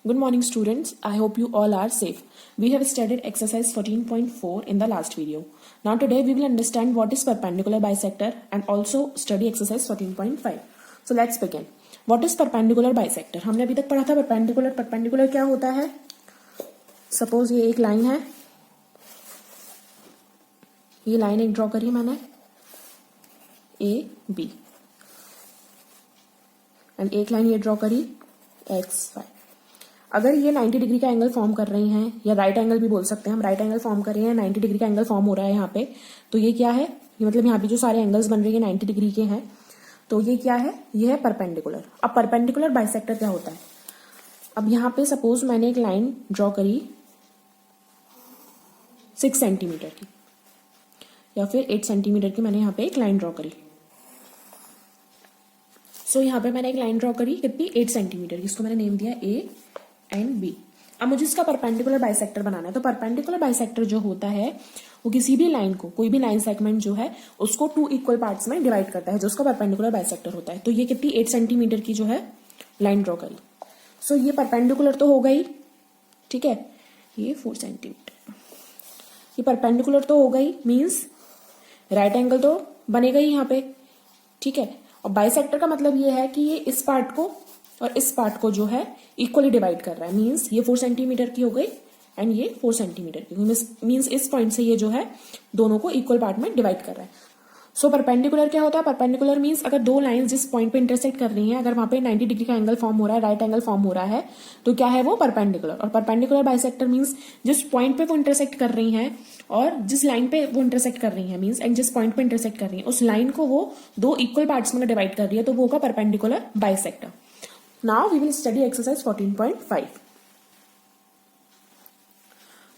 Good morning students, I hope you all are safe. We have studied exercise 14.4 in the last video. Now today we will understand what is perpendicular bisector and also study exercise 14.5. So let's begin. What is perpendicular bisector? हमने अभी तक पढ़ा था perpendicular क्या होता है? Suppose ये एक लाइन है, ये लाइन एक ड्रॉ करी मैंने A, B एंड एक लाइन ये ड्रॉ करी X, Y. अगर ये 90 डिग्री का एंगल फॉर्म कर रही हैं या राइट एंगल भी बोल सकते हैं, हम राइट एंगल फॉर्म कर रहे हैं, 90 डिग्री का एंगल फॉर्म हो रहा है यहाँ पे, तो ये क्या है? ये मतलब यहाँ पे जो सारे एंगल्स बन रहे हैं 90 डिग्री के हैं, तो ये क्या है? ये है परपेंडिकुलर. अब परपेंडिकुलर बाइसेक्टर क्या होता है? अब यहाँ पे सपोज मैंने एक लाइन ड्रॉ करी 6 सेंटीमीटर की या फिर 8 सेंटीमीटर की, मैंने यहाँ पे एक लाइन ड्रॉ करी. सो यहाँ पे मैंने एक लाइन ड्रॉ करी कितनी? 8 सेंटीमीटर की. इसको मैंने नेम दिया A एंड B. अब मुझे इसका परपेंडिकुलर बाइसेक्टर बनाना है. तो परपेंडिकुलर बाइसेक्टर जो होता है वो किसी भी लाइन को, कोई भी लाइन सेगमेंट जो है उसको 2 इक्वल पार्ट्स में डिवाइड करता है, जो उसका परपेंडिकुलर बाइसेक्टर होता है. तो ये कितनी? 8 सेंटीमीटर की जो है लाइन ड्रॉ करी. सो ये परपेंडिकुलर तो हो गई, ठीक है. ये 4 सेंटीमीटर, ये परपेंडिकुलर तो हो गई, मीन्स राइट एंगल तो बनेगा ही यहाँ पे, ठीक है. और बाइसेक्टर का मतलब ये है कि ये इस पार्ट को और इस पार्ट को जो है इक्वली डिवाइड कर रहा है. मीन्स ये 4 सेंटीमीटर की हो गई एंड ये 4 सेंटीमीटर की. मीन्स इस पॉइंट से ये जो है दोनों को इक्वल पार्ट में डिवाइड कर रहा है. सो परपेंडिकुलर क्या होता है? परपेंडिकुलर मीन्स अगर दो लाइन जिस पॉइंट पे इंटरसेक्ट कर रही हैं, अगर वहां पे 90 डिग्री का एंगल फॉर्म हो रहा है, राइट एंगल फॉर्म हो रहा है, तो क्या है वो? परपेंडिकुलर. और परपेंडिकुलर बाइसेक्टर मीन्स जिस पॉइंट पे वो इंटरसेक्ट कर रही हैं और जिस लाइन पे वो इंटरसेक्ट कर रही है, मीन्स एंड जिस पॉइंट पे इंटरसेक्ट कर रही है उस लाइन को वो 2 इक्वल पार्ट्स में डिवाइड कर रही है, तो वो होगा perpendicular bisector. Now we will study exercise 14.5.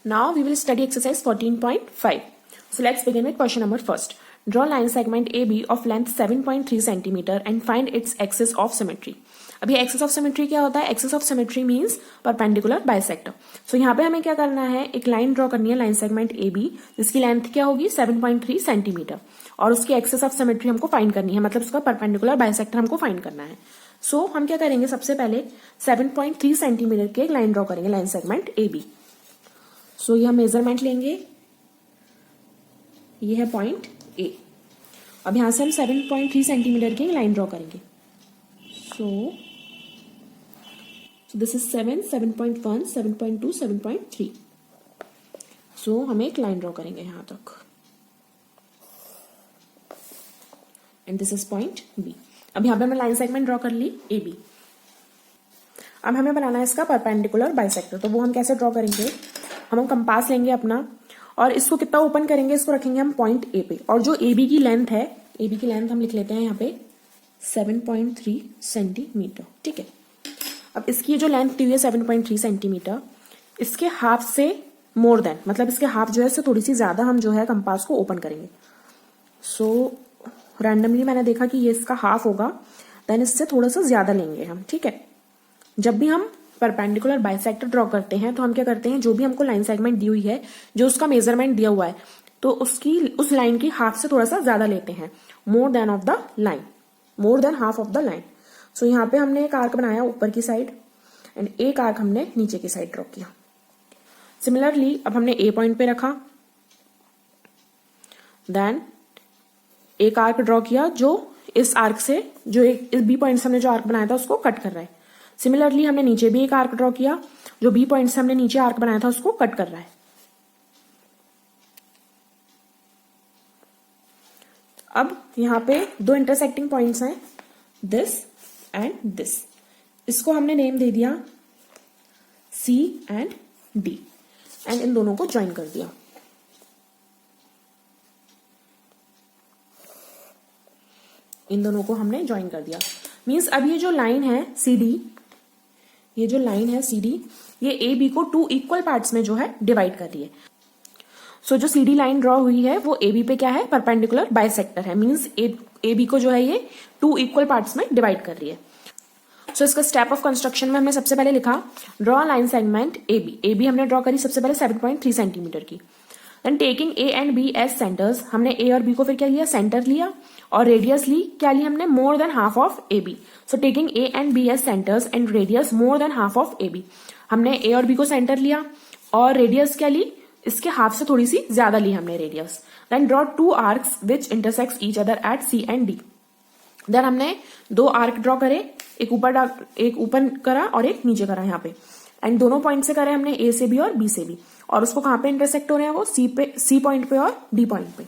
Now we will study exercise 14.5. So let's begin with question number first. Draw line segment AB of length 7.3 cm and find its axis of symmetry. अभी axis of symmetry क्या होता है? Axis of symmetry means perpendicular bisector. So यहाँ पे हमें क्या करना है? एक लाइन ड्रॉ करनी है, लाइन सेगमेंट AB, जिसकी लेंथ क्या होगी? 7.3 सेंटीमीटर, और उसकी एक्सिस ऑफ सिमेट्री हमको फाइंड करनी है, मतलब उसका परपेंडिकुलर बाइसेक्टर हमको फाइंड करना है. सो हम क्या करेंगे? सबसे पहले 7.3 सेंटीमीटर की एक लाइन ड्रॉ करेंगे, लाइन सेगमेंट AB. सो यह मेजरमेंट लेंगे, ये है पॉइंट A. अब यहां से हम 7.3 सेंटीमीटर की लाइन ड्रॉ करेंगे. सो दिस इज 7, 7.1, 7.2, 7.3. सो हम एक लाइन ड्रॉ करेंगे यहां तक and this is point B. अब यहां पे हमने लाइन सेगमेंट ड्रॉ कर ली AB. अब हमें बनाना है इसका परपेंडिकुलर बाइसेक्टर. तो वो हम कैसे ड्रॉ करेंगे? हम कंपास लेंगे अपना और इसको कितना ओपन करेंगे? इसको रखेंगे हम पॉइंट A पे, और जो AB की लेंथ है, AB की लेंथ हम लिख लेते हैं यहाँ पे 7.3 सेंटीमीटर, ठीक है. अब इसकी जो लेंथ दी हुई है 7.3 सेंटीमीटर, इसके हाफ से मोर देन, मतलब इसके हाफ जो है इससे थोड़ी सी ज्यादा हम जो है कंपास को ओपन करेंगे. सो रैंडमली मैंने देखा कि ये इसका हाफ होगा, देन इससे थोड़ा सा ज्यादा लेंगे हम, ठीक है. जब भी हम परपेंडिकुलर बाइसेक्टर ड्रॉ करते हैं तो हम क्या करते हैं? जो भी हमको लाइन सेगमेंट दी हुई है, जो उसका मेजरमेंट दिया हुआ है, तो उस लाइन की हाफ से थोड़ा सा ज्यादा लेते हैं, more than of the line, more than half of the line. So यहाँ पे हमने एक आर्क बनाया ऊपर की साइड एंड एक आर्क हमने नीचे की साइड ड्रॉ किया. सिमिलरली अब हमने A पॉइंट पे रखा, देन एक आर्क ड्रॉ किया जो इस आर्क से, जो इस B पॉइंट से हमने जो आर्क बनाया था उसको कट कर रहा है. सिमिलरली हमने नीचे भी एक आर्क ड्रॉ किया, जो B पॉइंट से हमने नीचे आर्क बनाया था उसको कट कर रहा है. अब यहां पे 2 इंटरसेक्टिंग पॉइंट्स हैं, दिस एंड दिस. इसको हमने नेम दे दिया C and D and in दोनों को ज्वाइन कर दिया. इन दोनों को हमने ज्वाइन कर दिया. मीन्स अब ये जो लाइन है CD, ये जो लाइन है CD, ये AB को 2 इक्वल पार्ट्स में जो है डिवाइड कर रही है. सो जो CD लाइन ड्रॉ हुई है वो AB पे क्या है? परपेंडिकुलर बाइसेक्टर है. मीन्स AB को जो है ये 2 इक्वल पार्ट्स में डिवाइड कर रही है. सो इसका स्टेप ऑफ कंस्ट्रक्शन में हमने सबसे पहले लिखा draw line segment AB. AB हमने ड्रॉ करी सबसे पहले 7.3 सेंटीमीटर की. Then taking A and B as centres, हमने ए और बी को फिर क्या लिया, सेंटर लिया, और रेडियस ली, क्या लिया हमने, more than half of A B. So taking A and B as centres and radius more than half of A B. हमने ए और बी को सेंटर लिया और रेडियस क्या ली, इसके हाफ से थोड़ी सी ज्यादा ली हमने radius. Then draw two arcs which intersect each other at C and D. देन हमने दो आर्क ड्रॉ करे, एक ऊपर करा और एक नीचे करा यहाँ पे, एंड दोनों पॉइंट से करे हमने, ए से भी और बी से भी, और उसको कहाँ पे इंटरसेक्ट हो रहे हैं, वो सी पॉइंट पे और डी पॉइंट पे.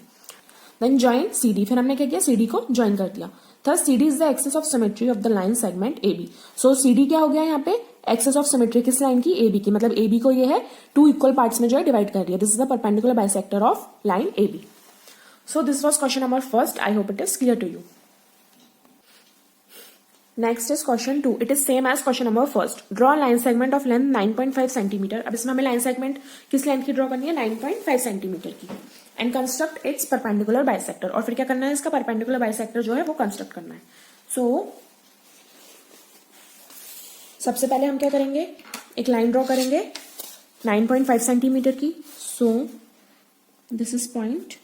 देन ज्वाइन सी डी, फिर हमने क्या किया, सी डी को ज्वाइन कर दिया. Thus C D is the axis of symmetry of the line segment A B. So C D क्या हो गया यहाँ पे, एक्सिस ऑफ सिमेट्री किस लाइन की, ए बी की, मतलब ए बी को ये है टू इक्वल पार्ट्स में जो है डिवाइड कर दिया. This is the perpendicular bisector of line A B. So this was question number first. I hope it is clear to you. Next is question 2. It is same as question number first. Draw line segment of length 9.5 centimetre. अब इसमें हमें line segment किस length की draw करनी है, 9.5 centimetre की, and construct its perpendicular bisector. और फिर क्या करना है, इसका परपेंडिकुलर बाइसेक्टर जो है वो कंस्ट्रक्ट करना है. सो सबसे पहले हम क्या करेंगे, एक लाइन ड्रॉ करेंगे 9.5 सेंटीमीटर की. सो दिस इज पॉइंट,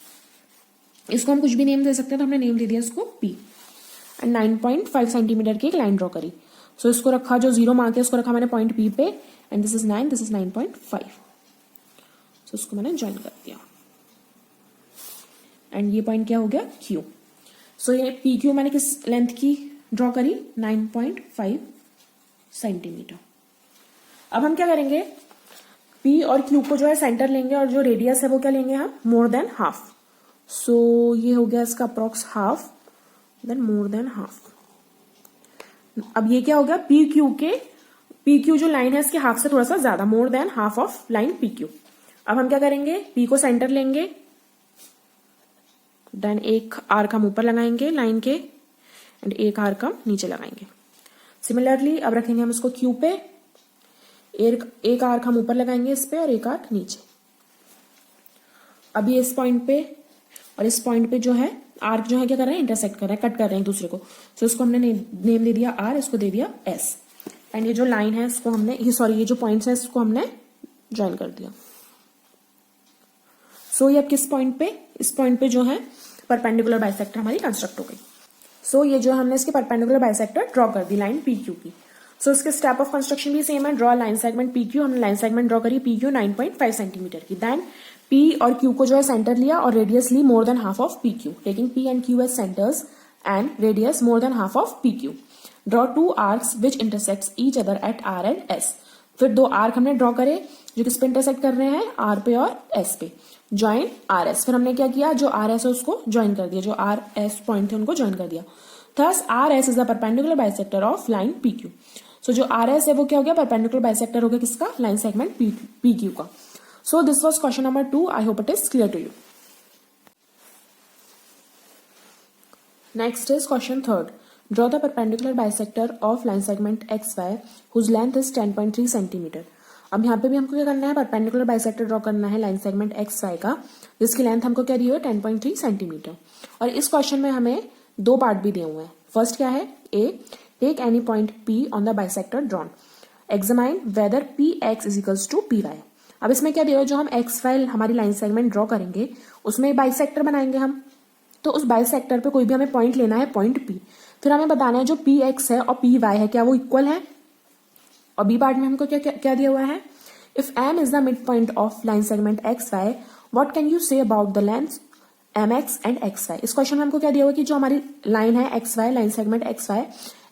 इसको हम कुछ भी नेम दे सकते हैं, तो हमने नेम दे दिया इसको पी. एंड 9.5 सेंटीमीटर की एक लाइन ड्रॉ करी. सो इसको रखा, जो जीरो मार्क है उसको रखा मैंने पॉइंट पी पे, and this is 9, this is 9.5. सो इसको मैंने ज्वाइन कर दिया, एंड ये पॉइंट क्या हो गया, क्यू. सो ये पी क्यू मैंने किस लेंथ की ड्रॉ करी, 9.5 सेंटीमीटर. अब हम क्या करेंगे, पी और क्यू को जो है सेंटर लेंगे, और जो रेडियस है वो क्या लेंगे हम, मोर देन हाफ. सो ये हो गया इसका approx half, then more than half. अब ये क्या हो गया, पी क्यू जो लाइन है इसके हाफ से थोड़ा सा ज्यादा, मोर than half of line P Q. अब हम क्या करेंगे, पी को सेंटर लेंगे, देन एक आर्क हम ऊपर लगाएंगे लाइन के, एंड एक आर्क हम नीचे लगाएंगे. सिमिलरली अब रखेंगे हम इसको क्यू पे, एक आर्क हम ऊपर लगाएंगे इस पे और एक आर्क नीचे. अभी इस पॉइंट पे और इस पॉइंट पे जो है आर्क जो है क्या कर रहे हैं, इंटरसेक्ट कर रहे हैं, कट कर रहे हैं एक दूसरे को. सो इसको हमने नेम दे दिया आर, इसको दे दिया एस. एंड ये जो लाइन है इसको हमने, ये जो पॉइंट्स है इसको हमने ज्वाइन कर दिया. सो ये अब किस पॉइंट पे, इस पॉइंट पे जो है परपेंडिकुलर बाइसेक्टर हमारी कंस्ट्रक्ट हो गई. सो ये जो हमने इसके परपेंडिकुलर बाइसेक्टर ड्रॉ कर दी लाइन पी क्यू की. सो इसके स्टेप ऑफ कंस्ट्रक्शन भी सेम है. Draw line segment P Q, हमने लाइन सेगमेंट ड्रॉ करी पी क्यू 9.5 सेंटीमीटर की. देन पी और क्यू को जो है सेंटर लिया और रेडियस ली more than half of P Q, taking P and Q as centres and radius more than half of P Q. Draw two arcs which intersects each other at R and S. फिर दो arc हमने draw करे जो किस पे intersect कर रहे हैं, आर पे और एस पे. Join R S. फिर हमने क्या किया, जो आर एस है उसको ज्वाइन कर दिया, जो आर एस पॉइंट थे उनको ज्वाइन कर दिया. Thus R S is the perpendicular bisector of line P Q. So जो आर एस है वो क्या हो गया, परपेंडिकुलर बाइसेक्टर हो गया किसका, लाइन सेगमेंट पी क्यू का. So this was question number 2. I hope it is clear to you. Next is question 3rd. Draw the perpendicular bisector of line segment XY whose length is 10.3 centimeter. अब यहाँ पे भी हमको क्या करना है, perpendicular bisector draw करना है लाइन सेगमेंट XY का, जिसकी लेंथ हमको क्या दी हुई है, 10.3 सेंटीमीटर. और इस क्वेश्चन में हमें दो पार्ट भी दिए हुए हैं. फर्स्ट क्या है, A, take any point P on the bisector drawn, examine whether PX is equals to PY. अब इसमें क्या दिया, जो हम एक्स फाइल हमारी लाइन सेगमेंट ड्रॉ करेंगे उसमें बाइसेक्टर बनाएंगे हम. तो उस बाइसेक्टर पे कोई भी हमें पॉइंट लेना है, पॉइंट पी. फिर हमें बताना है जो पी एक्स है और पी वाई है क्या वो इक्वल है. और बी पार्ट में हमको क्या क्या, क्या दिया हुआ है, if M is the midpoint of line segment X Y what can you say about the length M X and X Y. इस क्वेश्चन में हमको क्या दिया हुआ कि जो हमारी लाइन है X Y, line segment X Y,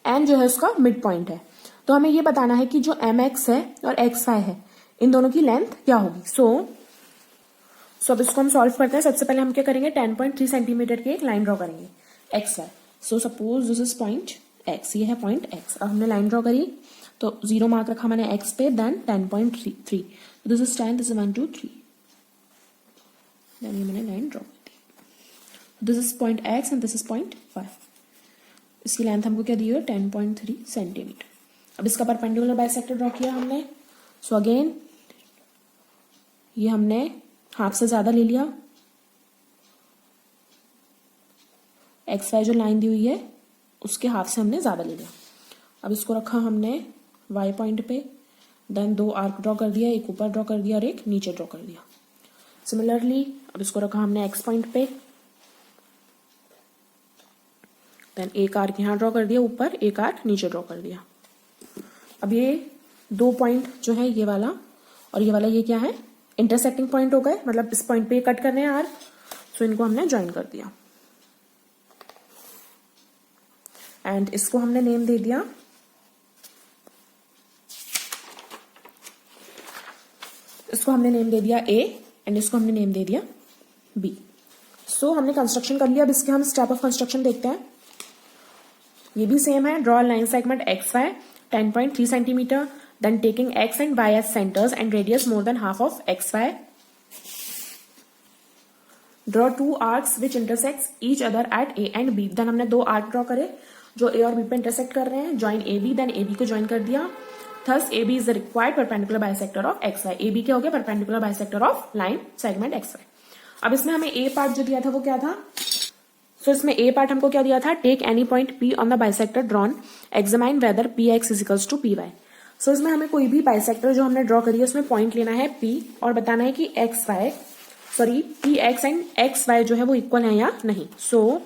M जो है उसका मिड पॉइंट है. तो हमें ये बताना है कि जो एम एक्स है और एक्स वाई है इन दोनों की लेंथ क्या होगी. सो अब इसको हम सॉल्व करते हैं. सबसे पहले हम क्या करेंगे, 10.3 सेंटीमीटर की एक लाइन ड्रॉ करेंगे X Y. So suppose this is point X, ये है पॉइंट एक्स. अब हमने लाइन ड्रॉ करी तो जीरो मार्क रखा मैंने एक्स पे, then 10.3. This is 10, this is 1 2 3, then ये मैंने लाइन ड्रॉ कर दी. This is point X and this is point Y. इसकी लेंथ हमको क्या दी है, 10.3 सेंटीमीटर. अब इसका परपेंडिकुलर बाइसेक्टर ड्रॉ किया हमने. सो अगेन ये हमने हाफ से ज्यादा ले लिया, एक्स वाई जो लाइन दी हुई है उसके हाफ से हमने ज्यादा ले लिया. अब इसको रखा हमने वाई पॉइंट पे, देन दो आर्क ड्रॉ कर दिया, एक ऊपर ड्रॉ कर दिया और एक नीचे ड्रॉ कर दिया. सिमिलरली अब इसको रखा हमने एक्स पॉइंट पे, देन एक आर्क यहाँ ड्रॉ कर दिया ऊपर, एक आर्क नीचे ड्रॉ कर दिया। अब ये 2 पॉइंट जो है ये वाला और ये वाला, ये क्या है, इंटरसेक्टिंग पॉइंट हो गए, मतलब इस पॉइंट पे कट करने हैं आर्क, सो इनको हमने ज्वाइन कर दिया एंड इसको हमने नेम दे दिया ए एंड इसको हमने नेम दे दिया बी। सो हमने कंस्ट्रक्शन कर लिया। अब इसके हम स्टेप ऑफ कंस्ट्रक्शन देखते हैं। ये भी सेम है, draw line segment X Y 10.3 centimetre, then taking X and Y as centres and radius more than half of X Y. Draw 2 arcs which intersects each other at A and B. Then हमने 2 arc draw करे जो ए और B पे intersect कर रहे हैं। Join A B, then A B को join कर दिया। Thus A B is the required perpendicular bisector of X Y. A B क्या हो गया, perpendicular bisector of line segment X Y. अब इसमें हमें ए पार्ट जो दिया था वो क्या था, सो इसमें ए पार्ट हमको क्या दिया था, take any point P on the bisector drawn, examine whether P X is equals to P Y. So इसमें हमें कोई भी बाइसेक्टर जो हमने ड्रॉ करी है उसमें पॉइंट लेना है पी और बताना है कि X Y, sorry P X and X Y जो है वो इक्वल है या नहीं। सो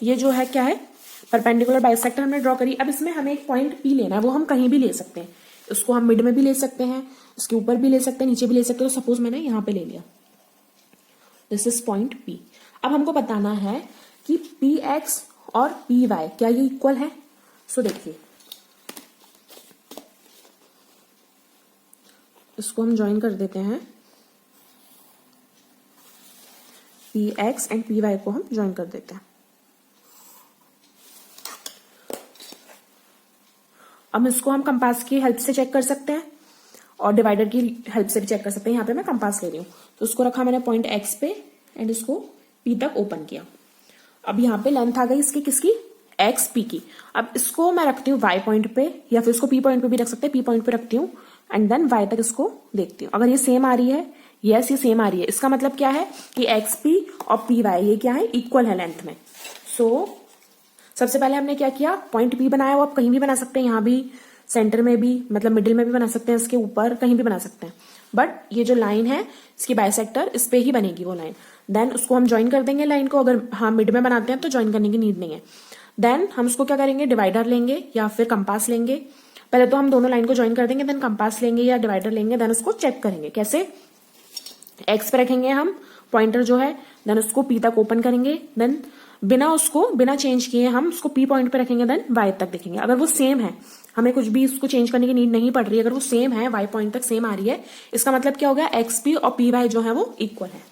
ये जो है क्या है, परपेंडिकुलर बाइसेक्टर हमने ड्रॉ करी। अब इसमें हमें एक पॉइंट पी लेना है, वो हम कहीं भी ले सकते हैं, उसको हम मिड में भी ले सकते हैं, उसके ऊपर भी ले सकते हैं, नीचे भी ले सकते हैं। तो सपोज मैंने यहां पे ले लिया, दिस इज पॉइंट पी। अब हमको बताना है कि पी एक्स और पी वाई क्या ये इक्वल है। सो देखिए इसको हम ज्वाइन कर देते हैं, P X and P Y को हम ज्वाइन कर देते हैं। अब इसको हम कंपास की हेल्प से चेक कर सकते हैं और डिवाइडर की हेल्प से भी चेक कर सकते हैं। यहाँ पे मैं कंपास ले रही हूँ, तो उसको रखा मैंने पॉइंट एक्स पे एंड इसको पी तक ओपन किया। अब यहाँ पे लेंथ आ गई इसकी, किसकी, एक्स पी की। अब इसको मैं रखती हूँ वाई पॉइंट पे या फिर इसको पी पॉइंट पे भी रख सकते हैं, पी पॉइंट पे रखती हूँ एंड देन वाई तक इसको देखती हूँ। अगर ये सेम आ रही है, यस ये सेम आ रही है, इसका मतलब क्या है कि एक्स पी और पी वाई ये क्या है, इक्वल है लेंथ में। सो सबसे पहले हमने क्या किया, पॉइंट पी बनाया, वो आप कहीं भी बना सकते हैं, यहाँ भी, सेंटर में भी, मतलब मिडिल में भी बना सकते हैं, इसके ऊपर कहीं भी बना सकते हैं। बट ये जो लाइन है इसकी बाइसेक्टर इस पे ही बनेगी वो लाइन। देन उसको हम ज्वाइन कर देंगे लाइन को, अगर हाँ मिड में बनाते हैं तो ज्वाइन करने की नीड नहीं है। देन हम उसको क्या करेंगे, डिवाइडर लेंगे या फिर कंपास लेंगे। पहले तो हम दोनों लाइन को ज्वाइन कर देंगे, देन कंपास लेंगे या डिवाइडर लेंगे, देन उसको चेक करेंगे। कैसे, एक्स पे रखेंगे हम पॉइंटर जो है, देन उसको पी तक ओपन करेंगे, देन बिना चेंज किए हम उसको पी पॉइंट पे रखेंगे, देन वाई तक देखेंगे। अगर वो सेम है, हमें कुछ भी उसको चेंज करने की नीड नहीं पड़ रही है, अगर वो सेम है, वाई पॉइंट तक सेम आ रही है, इसका मतलब क्या हो गया, एक्स पी और पी वाई जो है वो इक्वल है।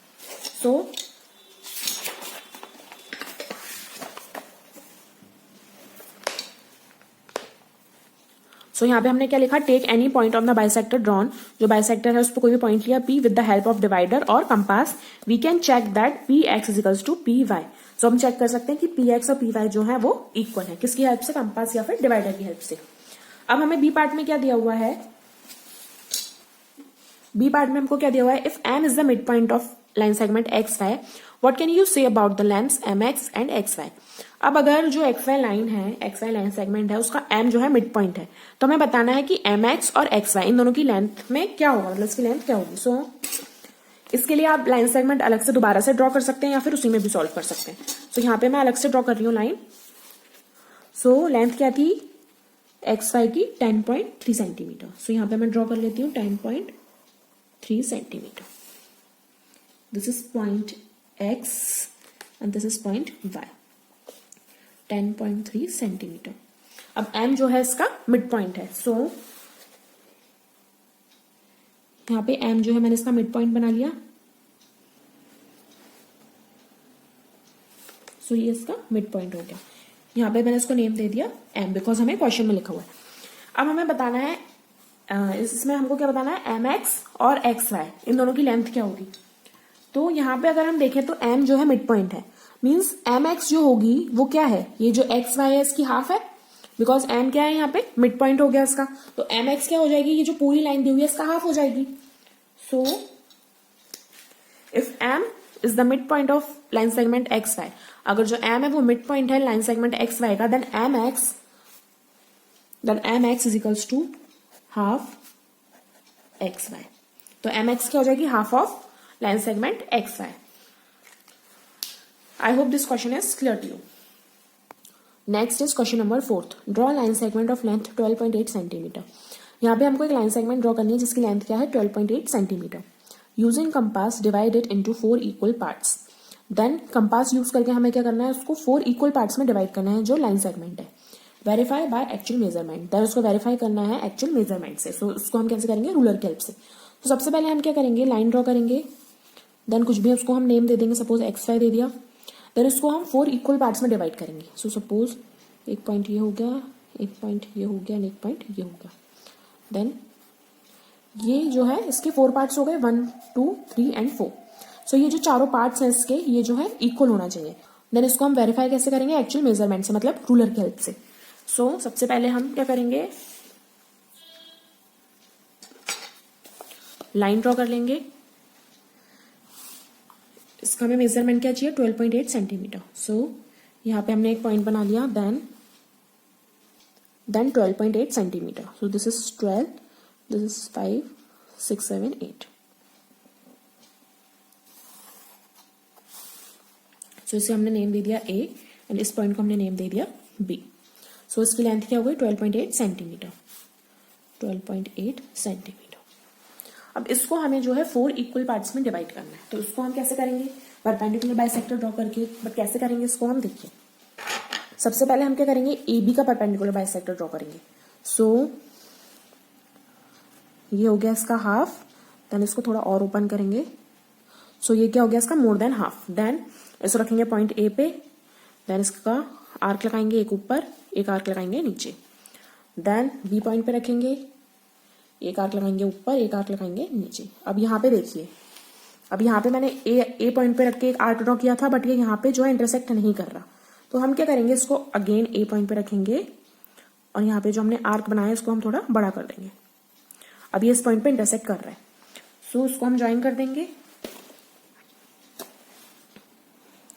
सो यहाँ पे हमने क्या लिखा, take any point on the bisector drawn, जो बाइसेक्टर है उस पर कोई भी पॉइंट लिया P with the help of divider और compass, we can check that P X is equals to P Y. So हम चेक कर सकते हैं कि पी एक्स और पी वाई जो है वो इक्वल है, किसकी हेल्प से, कंपास या फिर डिवाइडर की हेल्प से। अब हमें बी पार्ट में क्या दिया हुआ है, बी पार्ट में हमको क्या दिया हुआ है, if M is the midpoint of line segment X Y, what can you say about the lengths M X and X Y. अब अगर जो एक्स वाई लाइन है, एक्स वाई लाइन सेगमेंट है, उसका एम जो है mid point है, तो हमें बताना है कि एम एक्स और एक्स वाई इन दोनों की लेंथ में क्या होगा, मतलब इसकी लेंथ क्या होगी। सो इसके लिए आप लाइन सेगमेंट अलग से दोबारा से ड्रॉ कर सकते हैं या फिर उसी में भी सॉल्व कर सकते हैं। सो यहाँ पे मैं अलग से ड्रॉ कर रही हूँ लाइन। सो लेंथ क्या थी एक्स वाई की, 10.3 सेंटीमीटर। सो यहाँ पे मैं ड्रॉ कर लेती हूँ 10.3 centimetre. This is point X and this is point Y, 10.3 centimetre. अब एम जो है इसका मिड पॉइंट है, सो यहाँ पे एम जो है मैंने इसका मिड पॉइंट बना लिया। सो ये इसका मिड पॉइंट हो गया। यहाँ पे मैंने इसको नेम दे दिया एम, बिकॉज हमें क्वेश्चन में लिखा हुआ है। अब हमें बताना है, इसमें हमको क्या बताना है, एम एक्स और एक्स वाई इन दोनों की लेंथ क्या होगी। तो यहाँ पे अगर हम देखें तो एम जो है मिड पॉइंट है, मीन्स एम एक्स जो होगी वो क्या है, ये जो एक्स वाई है इसकी हाफ है, बिकॉज एम क्या है यहाँ पे मिड पॉइंट हो गया इसका, तो एम एक्स क्या हो जाएगी, ये जो पूरी लाइन दी हुई है इसका हाफ हो जाएगी। So if M is the midpoint of line segment X Y, अगर जो एम है वो मिड पॉइंट है लाइन सेगमेंट एक्स वाई का, then M X is equals to half X Y. तो mx क्या हो जाएगी, half of line segment xy। I hope this question is clear to you. Next is question number 4th। Draw line segment of length 12.8 centimetre. यहाँ पे हमको एक line segment draw करनी है जिसकी लेंथ क्या है 12.8 centimetre. Using compass divide it into 4 equal parts. Then compass use करके हमें क्या करना है, उसको 4 इक्वल पार्ट्स में डिवाइड करना है जो लाइन सेगमेंट है। Verify by actual measurement. Then उसको वेरीफाई करना है एक्चुअल मेजरमेंट से। सो उसको हम कैसे करेंगे, रूलर की हेल्प से। तो सबसे पहले हम क्या करेंगे, लाइन ड्रॉ करेंगे। देन कुछ भी उसको हम नेम दे देंगे, सपोज xy दे दिया। देन इसको हम 4 इक्वल पार्ट्स में डिवाइड करेंगे। सो सपोज एक पॉइंट ये हो गया, एक पॉइंट ये हो गया, एक पॉइंट ये हो गया। देन ये जो है इसके 4 पार्ट्स हो गए, 1 2 3 एंड 4। सो ये जो चारों पार्ट्स हैं इसके, ये जो है इक्वल होना चाहिए। देन इसको हम वेरीफाई कैसे करेंगे, एक्चुअल मेजरमेंट से, मतलब रूलर की हेल्प से। सो सबसे पहले हम क्या करेंगे, लाइन ड्रॉ कर लेंगे। इसका हमें मेजरमेंट क्या चाहिए, 12.8 सेंटीमीटर। सो यहाँ पे हमने एक पॉइंट बना लिया। Then 12.8 centimetre. So this is 12, this is 5 6 7 8। So इसे हमने नेम दे दिया A एंड इस पॉइंट को हमने नेम दे दिया B। सो इसकी लेंथ क्या हो गई 12.8 सेंटीमीटर। 12.8 सेंटीमीटर। अब इसको हमें जो है 4 इक्वल पार्ट्स में डिवाइड करना है। तो इसको हम कैसे करेंगे, परपेंडिकुलर बाइसेक्टर ड्रॉ करके। बट कैसे करेंगे इसको हम देखिए। सबसे पहले हम क्या करेंगे, AB का परपेंडिकुलर बाइसेक्टर ड्रॉ करेंगे। सो ये हो गया इसका हाफ। देन इसको थोड़ा और ओपन करेंगे। सो ये क्या हो गया इसका मोर देन हाफ। देन इसको रखेंगे पॉइंट A पे। देन इसका आर्क लगाएंगे, एक ऊपर एक आर्क लगाएंगे नीचे। देन B पॉइंट पे रखेंगे, एक आर्क लगाएंगे ऊपर, एक आर्क लगाएंगे नीचे। अब यहाँ पे देखिए, अब यहाँ पे मैंने A पॉइंट पे रख के एक आर्क ड्रॉ किया था, बट ये यहाँ पे जो है इंटरसेक्ट नहीं कर रहा। तो हम क्या करेंगे, इसको अगेन A पॉइंट पे रखेंगे और यहाँ पे जो हमने आर्क बनाया इसको हम थोड़ा बड़ा कर देंगे। अब ये इस पॉइंट पे इंटरसेक्ट कर रहा है। सो उसको हम ज्वाइन कर देंगे।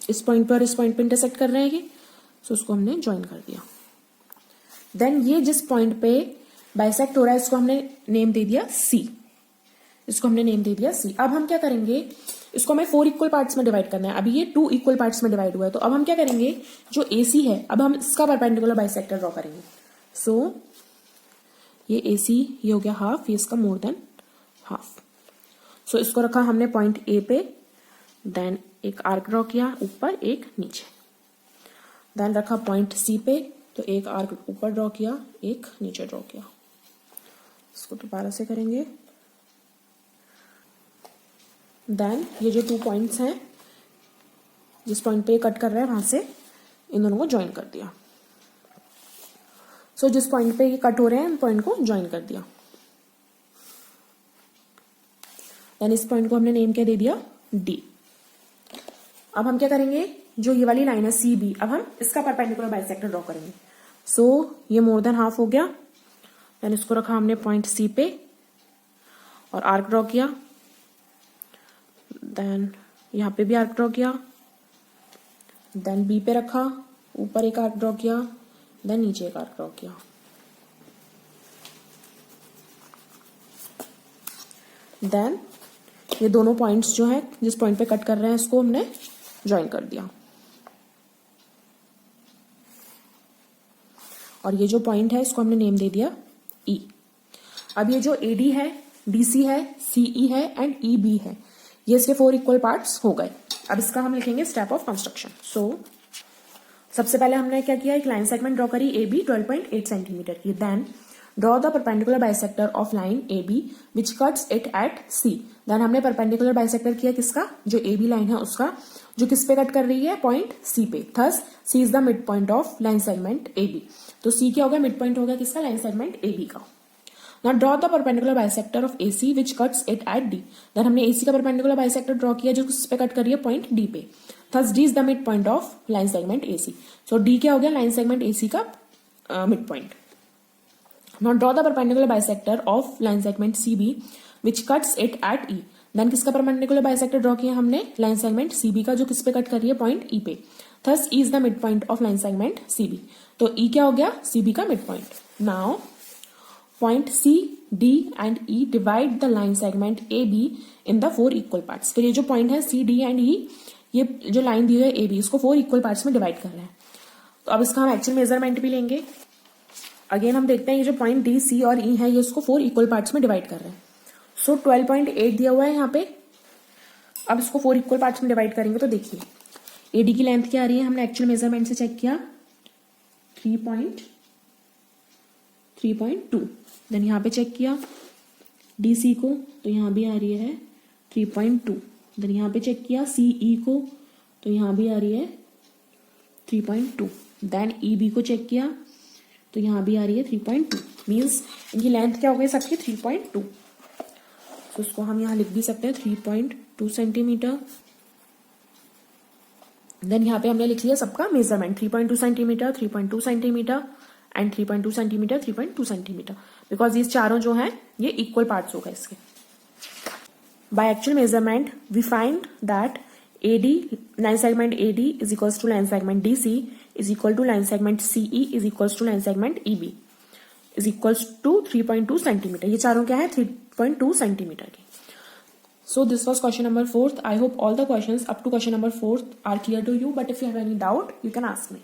इस पॉइंट पे और इस पॉइंट पे इंटरसेक्ट कर रहे हैं ये। सो उसको हमने ज्वाइन कर दिया। देन ये जिस पॉइंट पे बाइसेक्ट हो रहा है इसको हमने नेम दे दिया C। इसको हमने नेम दे दिया C। अब हम क्या करेंगे, इसको हमें 4 इक्वल पार्ट्स में डिवाइड करना है। अभी ये 2 इक्वल पार्ट्स में डिवाइड हुआ है। तो अब हम क्या करेंगे, जो AC है अब हम इसका परपेंडिकुलर बाइसेक्टर ड्रॉ करेंगे। सो ये AC ये हो गया हाफ, ये इसका मोर देन हाफ। सो इसको रखा हमने पॉइंट A पे। देन एक आर्क ड्रॉ किया ऊपर एक नीचे। देन रखा पॉइंट C पे, तो एक आर्क ऊपर ड्रॉ किया, एक नीचे ड्रॉ किया। इसको दोबारा से करेंगे। देन ये जो 2 पॉइंट्स हैं, जिस पॉइंट पे कट कर रहा है वहां से इन दोनों को ज्वाइन कर दिया। सो जिस पॉइंट पे ये कट हो रहे हैं इन पॉइंट को ज्वाइन कर दिया। देन इस पॉइंट को हमने नेम क्या दे दिया, D। अब हम क्या करेंगे, जो ये वाली लाइन है CB, अब हम इसका परपेंडिकुलर बाइसेक्टर ड्रॉ करेंगे। सो ये मोर देन हाफ हो गया। देन इसको रखा हमने पॉइंट C पे और आर्क ड्रॉ किया। देन यहाँ पे भी आर्क ड्रॉ किया। देन B पे रखा, ऊपर एक आर्क ड्रॉ किया, देन नीचे एक आर्क ड्रॉ किया। देन ये दोनों पॉइंट्स जो है जिस पॉइंट पे कट कर रहे हैं इसको हमने ज्वाइन कर दिया। और ये जो पॉइंट है इसको हमने नेम दे दिया E। अब ये जो AD है, DC है, CE है एंड EB है, ये इसके 4 इक्वल पार्ट्स हो गए। अब इसका हम लिखेंगे स्टेप ऑफ कंस्ट्रक्शन। सो सबसे पहले हमने क्या किया, एक लाइन सेगमेंट ड्रॉ करी AB 12.8 सेंटीमीटर की। Then draw the perpendicular bisector of line AB which cuts it at C। Then हमने परपेंडिकुलर बाइसेक्टर किया किसका, जो AB लाइन है उसका, जो किस पे कट कर रही है, पॉइंट C पे। Thus C is the midpoint of line segment AB। तो C क्या हो गया, मिड पॉइंट हो गया किसका, लाइन सेगमेंट AB का। Now draw the perpendicular bisector of AC which cuts it at D। Then हमने AC का perpendicular bisector ड्रॉ किया जो किस पे कट कर रही है, पॉइंट D पे। Thus D is the midpoint of line segment AC। So D क्या हो गया, लाइन सेगमेंट AC का midpoint। Now draw the perpendicular bisector of line segment CB which cuts it at E। Then किसका perpendicular bisector draw किया हमने, line segment CB का जो किस पे कट कर रही है, पॉइंट E पे। Thus E is the midpoint of line segment CB। तो E क्या हो गया, CB का midpoint। Now point C D and E divide the line segment A B in the 4 equal parts. फिर ये जो पॉइंट है सी डी एंड ई, ये जो लाइन दी है ए बी, इसको 4 इक्वल पार्ट्स में डिवाइड कर रहे हैं। तो अब इसका हम एक्चुअल मेजरमेंट भी लेंगे। अगेन हम देखते हैं ये जो पॉइंट डी सी और ई है, ये इसको 4 इक्वल पार्ट्स में डिवाइड कर रहे हैं। सो 12.8 दिया हुआ है यहाँ पे। अब इसको 4 इक्वल पार्ट्स में डिवाइड करेंगे तो देखिए एडी की लेंथ क्या आ रही है, हमने एक्चुअल मेजरमेंट से चेक किया 3.2। देन यहाँ पे चेक किया डीसी को, तो यहाँ भी आ रही है 3.2। देन यहाँ पे चेक किया सीई को, तो यहाँ भी आ रही है 3.2। देन ईबी को चेक किया तो यहाँ भी आ रही है 3.2। मीन्स इनकी लेंथ क्या हो गई सबकी 3.2। तो उसको हम यहाँ लिख भी सकते हैं 3.2 सेंटीमीटर। देन यहाँ पे हमने लिख लिया सबका measurement 3.2 centimetre, 3.2 centimetre and 3.2 centimetre, 3.2 centimetre, because ये चारों जो हैं ये इक्वल पार्ट्स हो गए इसके। By actual measurement we find that AD line segment AD is equals to line segment DC is equal to line segment CE is equals to line segment EB is equals to 3.2 centimetre. ये चारों क्या है 3.2 centimetre की। So this was question number 4th. I hope all the questions up to question number 4th are clear to you, but if you have any doubt you can ask me.